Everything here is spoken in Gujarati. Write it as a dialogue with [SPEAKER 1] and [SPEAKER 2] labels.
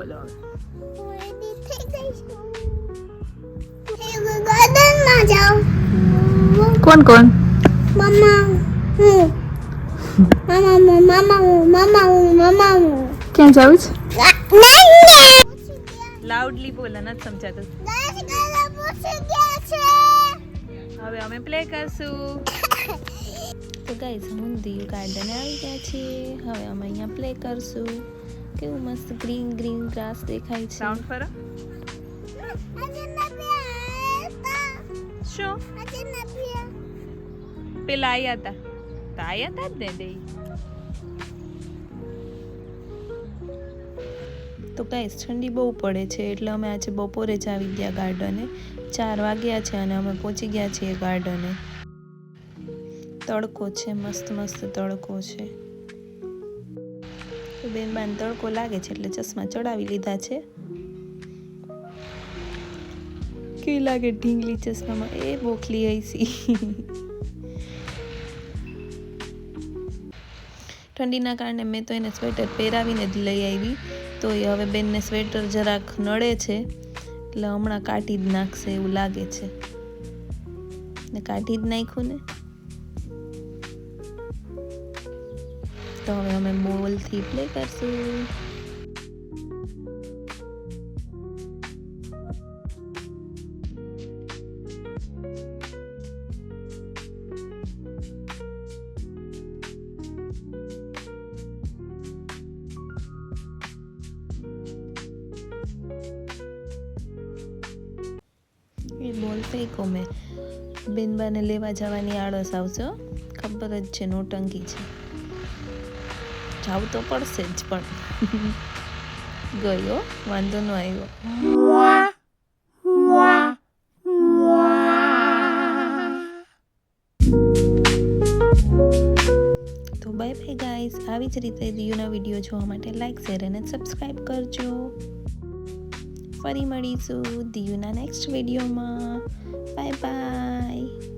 [SPEAKER 1] બોલો
[SPEAKER 2] ગાર્ડનમાં જાઉં.
[SPEAKER 1] કોણ કોણ
[SPEAKER 2] મમ્મા હું મામા
[SPEAKER 1] ક્યાં જાઉં છે
[SPEAKER 2] નહીં
[SPEAKER 1] લાઉડલી બોલો નથી સમજાતું હવે અમે પ્લે કરશું તો ગાઈઝ હું દિયુ ગાર્ડન આવી ગયા છીએ હવે અમે અહીંયા પ્લે કરશું કેવું મસ્ત ગ્રીન ગ્રીન ગ્રાસ દેખાય છે સાઉન્ડ કરો શું પેલા આયા હતા જ ને બે તો ગાઈસ ઠંડી બહુ પડે છે એટલે અમે આજે બપોરે જ આવી ગયા ગાર્ડને 4 વાગ્યા છે અને અમે પહોંચી ગયા છીએ ગાર્ડને તડકો છે મસ્ત મસ્ત તડકો છે તો બેનબાને તડકો લાગે છે એટલે ચશ્મા ચડાવી લીધા છે કેવી લાગે ઢીંગલી ચશ્મામાં એ બોખલી આઈસી ઠંડીના કારણે મેં તો એને સ્વેટર પહેરાવીને જ લઈ આવી તો એ હવે બેનને સ્વેટર જરાક નડે છે એટલે હમણાં કાઢી જ નાખશે એવું લાગે છે ને કાઢી જ નાખ્યું ને તો હવે અમે બોલથી પ્લે કરશું એ બોલ ફેંકો મેં બેનબાને લેવા જવાની આળસ આવશે ખબર જ છે નોટંકી છે જાવું તો પડશે જ પણ ગયો વાંધો ન આવ્યો તો બાય બાય ગાઈસ આવી જ રીતે દિયુના વિડીયો જોવા માટે લાઈક શેર અને સબસ્ક્રાઈબ કરજો ફરી મળીશું દિયુના નેક્સ્ટ વિડીયોમાં બાય બાય